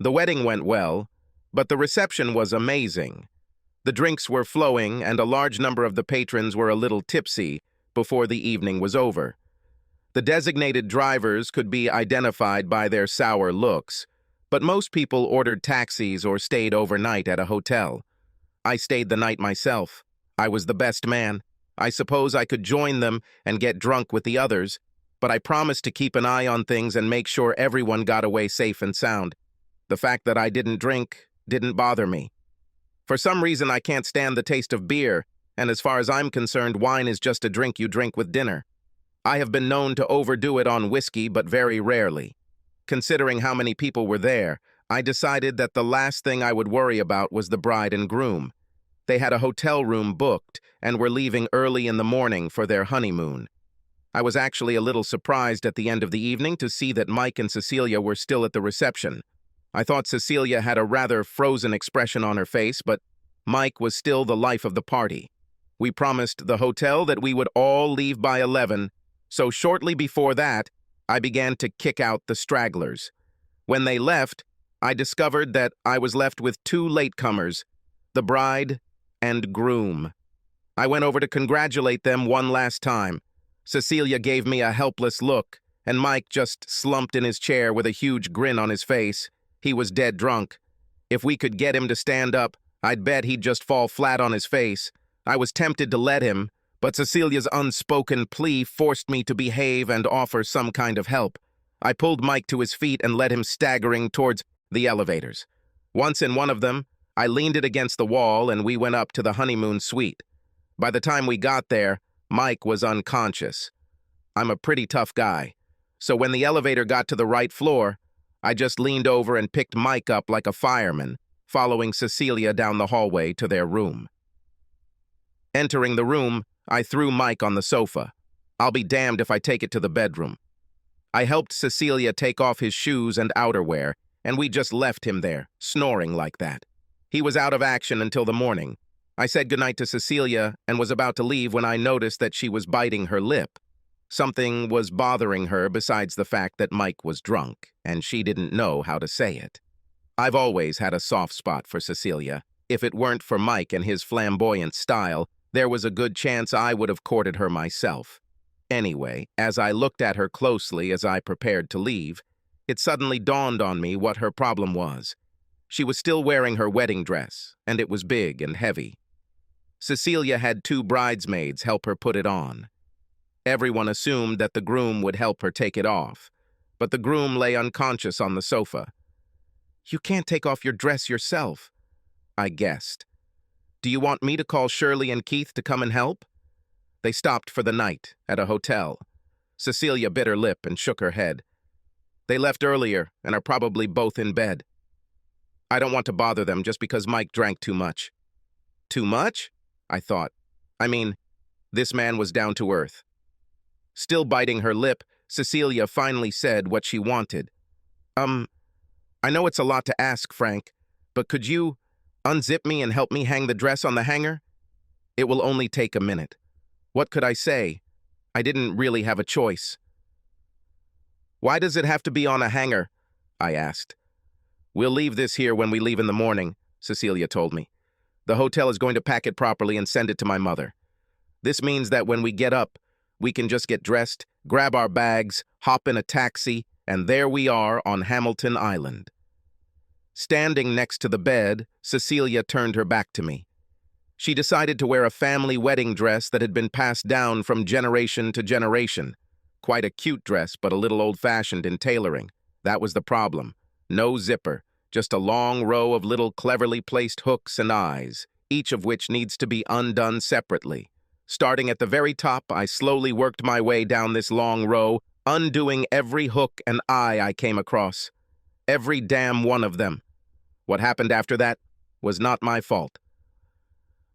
The wedding went well, but the reception was amazing. The drinks were flowing, and a large number of the patrons were a little tipsy before the evening was over. The designated drivers could be identified by their sour looks, but most people ordered taxis or stayed overnight at a hotel. I stayed the night myself. I was the best man. I suppose I could join them and get drunk with the others, but I promised to keep an eye on things and make sure everyone got away safe and sound. The fact that I didn't drink didn't bother me. For some reason, I can't stand the taste of beer, and as far as I'm concerned, wine is just a drink you drink with dinner. I have been known to overdo it on whiskey, but very rarely. Considering how many people were there, I decided that the last thing I would worry about was the bride and groom. They had a hotel room booked and were leaving early in the morning for their honeymoon. I was actually a little surprised at the end of the evening to see that Mike and Cecilia were still at the reception. I thought Cecilia had a rather frozen expression on her face, but Mike was still the life of the party. We promised the hotel that we would all leave by 11, so shortly before that, I began to kick out the stragglers. When they left, I discovered that I was left with two latecomers, the bride and groom. I went over to congratulate them one last time. Cecilia gave me a helpless look, and Mike just slumped in his chair with a huge grin on his face. He was dead drunk. If we could get him to stand up, I'd bet he'd just fall flat on his face. I was tempted to let him, but Cecilia's unspoken plea forced me to behave and offer some kind of help. I pulled Mike to his feet and led him staggering towards the elevators. Once in one of them, I leaned it against the wall and we went up to the honeymoon suite. By the time we got there, Mike was unconscious. I'm a pretty tough guy, so when the elevator got to the right floor, I just leaned over and picked Mike up like a fireman, following Cecilia down the hallway to their room. Entering the room, I threw Mike on the sofa. I'll be damned if I take it to the bedroom. I helped Cecilia take off his shoes and outerwear, and we just left him there, snoring like that. He was out of action until the morning. I said goodnight to Cecilia and was about to leave when I noticed that she was biting her lip. Something was bothering her besides the fact that Mike was drunk, and she didn't know how to say it. I've always had a soft spot for Cecilia. If it weren't for Mike and his flamboyant style, there was a good chance I would have courted her myself. Anyway, as I looked at her closely as I prepared to leave, it suddenly dawned on me what her problem was. She was still wearing her wedding dress, and it was big and heavy. Cecilia had two bridesmaids help her put it on. Everyone assumed that the groom would help her take it off, but the groom lay unconscious on the sofa. "You can't take off your dress yourself," I guessed. "Do you want me to call Shirley and Keith to come and help?" They stopped for the night at a hotel. Cecilia bit her lip and shook her head. "They left earlier and are probably both in bed. I don't want to bother them just because Mike drank too much." Too much? I thought. I mean, this man was down to earth. Still biting her lip, Cecilia finally said what she wanted. I know it's a lot to ask, Frank, but could you unzip me and help me hang the dress on the hanger? It will only take a minute." What could I say? I didn't really have a choice. "Why does it have to be on a hanger?" I asked. "We'll leave this here when we leave in the morning," Cecilia told me. "The hotel is going to pack it properly and send it to my mother. This means that when we get up, we can just get dressed, grab our bags, hop in a taxi, and there we are on Hamilton Island." Standing next to the bed, Cecilia turned her back to me. She decided to wear a family wedding dress that had been passed down from generation to generation. Quite a cute dress, but a little old-fashioned in tailoring. That was the problem. No zipper, just a long row of little cleverly placed hooks and eyes, each of which needs to be undone separately. Starting at the very top, I slowly worked my way down this long row, undoing every hook and eye I came across. Every damn one of them. What happened after that was not my fault.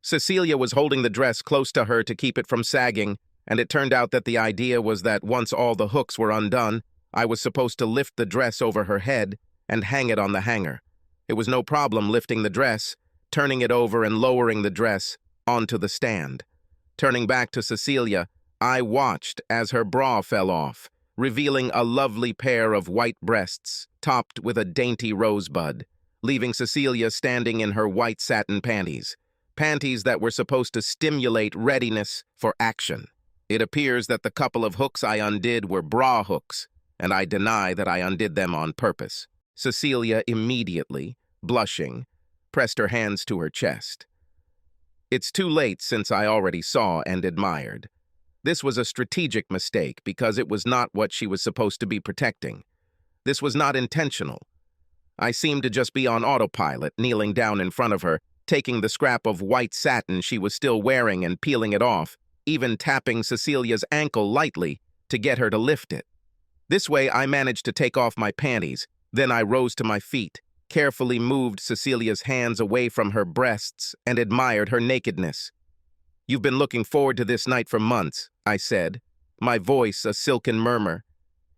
Cecilia was holding the dress close to her to keep it from sagging, and it turned out that the idea was that once all the hooks were undone, I was supposed to lift the dress over her head and hang it on the hanger. It was no problem lifting the dress, turning it over and lowering the dress onto the stand. Turning back to Cecilia, I watched as her bra fell off, revealing a lovely pair of white breasts topped with a dainty rosebud, leaving Cecilia standing in her white satin panties, panties that were supposed to stimulate readiness for action. It appears that the couple of hooks I undid were bra hooks, and I deny that I undid them on purpose. Cecilia immediately, blushing, pressed her hands to her chest. It's too late since I already saw and admired. This was a strategic mistake because it was not what she was supposed to be protecting. This was not intentional. I seemed to just be on autopilot, kneeling down in front of her, taking the scrap of white satin she was still wearing and peeling it off, even tapping Cecilia's ankle lightly to get her to lift it. This way I managed to take off my panties. Then I rose to my feet, carefully moved Cecilia's hands away from her breasts, and admired her nakedness. "You've been looking forward to this night for months," I said, my voice a silken murmur.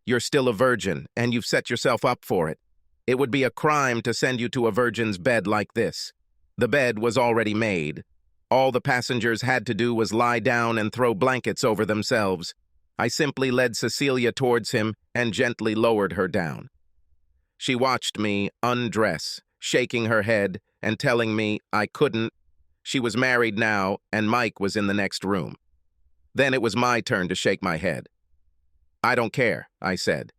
"You're still a virgin, and you've set yourself up for it. It would be a crime to send you to a virgin's bed like this." The bed was already made. All the passengers had to do was lie down and throw blankets over themselves. I simply led Cecilia towards him and gently lowered her down. She watched me undress, shaking her head and telling me I couldn't. She was married now, and Mike was in the next room. Then it was my turn to shake my head. "I don't care," I said,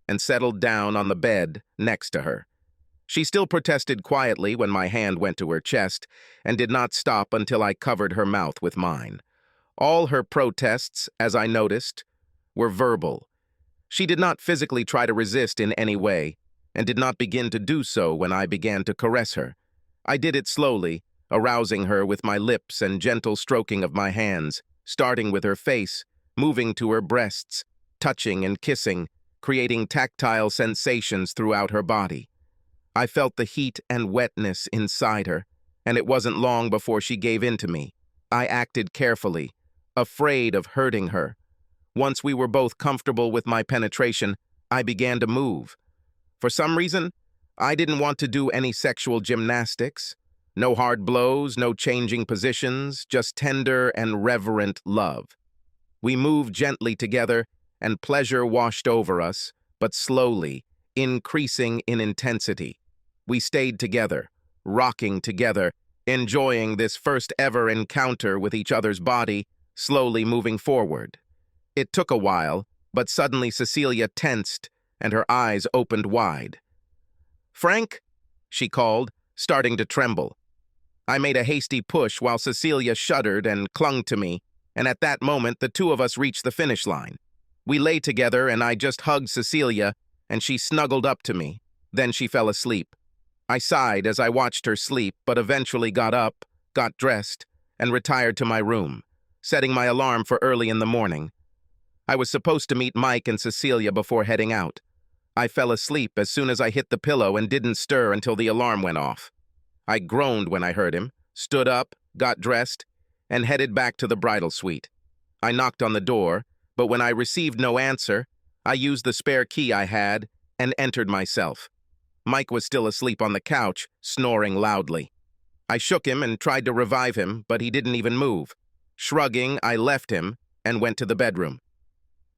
and settled down on the bed next to her. She still protested quietly when my hand went to her chest, and did not stop until I covered her mouth with mine. All her protests, as I noticed, were verbal. She did not physically try to resist in any way, and did not begin to do so when I began to caress her. I did it slowly, arousing her with my lips and gentle stroking of my hands, starting with her face, moving to her breasts, touching and kissing, creating tactile sensations throughout her body. I felt the heat and wetness inside her, and it wasn't long before she gave in to me. I acted carefully, afraid of hurting her. Once we were both comfortable with my penetration, I began to move. For some reason, I didn't want to do any sexual gymnastics. No hard blows, no changing positions, just tender and reverent love. We moved gently together, and pleasure washed over us, but slowly, increasing in intensity. We stayed together, rocking together, enjoying this first ever encounter with each other's body, slowly moving forward. It took a while, but suddenly Cecilia tensed, and her eyes opened wide. "Frank?" she called, starting to tremble. I made a hasty push while Cecilia shuddered and clung to me, and at that moment the two of us reached the finish line. We lay together, and I just hugged Cecilia, and she snuggled up to me. Then she fell asleep. I sighed as I watched her sleep, but eventually got up, got dressed, and retired to my room, setting my alarm for early in the morning. I was supposed to meet Mike and Cecilia before heading out. I fell asleep as soon as I hit the pillow and didn't stir until the alarm went off. I groaned when I heard him, stood up, got dressed, and headed back to the bridal suite. I knocked on the door, but when I received no answer, I used the spare key I had and entered myself. Mike was still asleep on the couch, snoring loudly. I shook him and tried to revive him, but he didn't even move. Shrugging, I left him and went to the bedroom.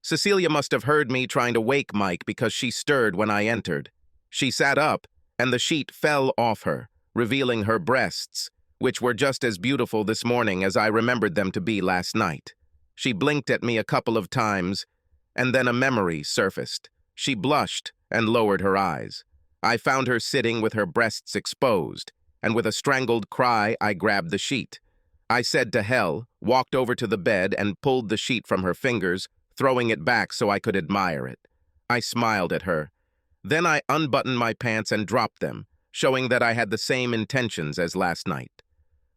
Cecilia must have heard me trying to wake Mike because she stirred when I entered. She sat up, and the sheet fell off her, revealing her breasts, which were just as beautiful this morning as I remembered them to be last night. She blinked at me a couple of times, and then a memory surfaced. She blushed and lowered her eyes. I found her sitting with her breasts exposed, and with a strangled cry, I grabbed the sheet. I said to hell, walked over to the bed, and pulled the sheet from her fingers, throwing it back so I could admire it. I smiled at her. Then I unbuttoned my pants and dropped them, showing that I had the same intentions as last night.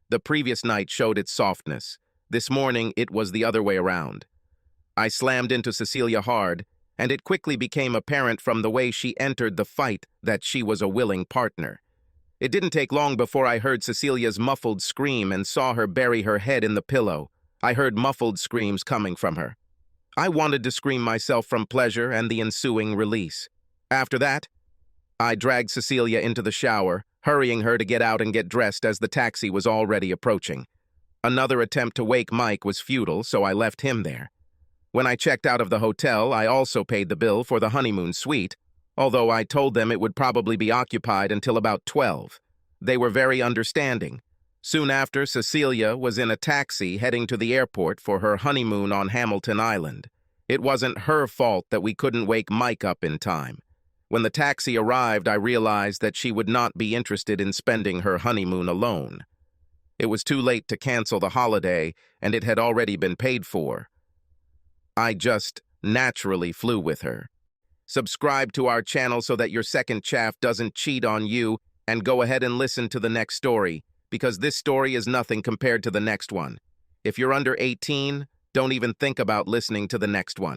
The previous night showed its softness. This morning, it was the other way around. I slammed into Cecilia hard, and it quickly became apparent from the way she entered the fight that she was a willing partner. It didn't take long before I heard Cecilia's muffled scream and saw her bury her head in the pillow. I heard muffled screams coming from her. I wanted to scream myself from pleasure and the ensuing release. After that, I dragged Cecilia into the shower, hurrying her to get out and get dressed as the taxi was already approaching. Another attempt to wake Mike was futile, so I left him there. When I checked out of the hotel, I also paid the bill for the honeymoon suite, although I told them it would probably be occupied until about 12. They were very understanding. Soon after, Cecilia was in a taxi heading to the airport for her honeymoon on Hamilton Island. It wasn't her fault that we couldn't wake Mike up in time. When the taxi arrived, I realized that she would not be interested in spending her honeymoon alone. It was too late to cancel the holiday, and it had already been paid for. I just naturally flew with her. Subscribe to our channel so that your second chaff doesn't cheat on you, and go ahead and listen to the next story, because this story is nothing compared to the next one. If you're under 18, don't even think about listening to the next one.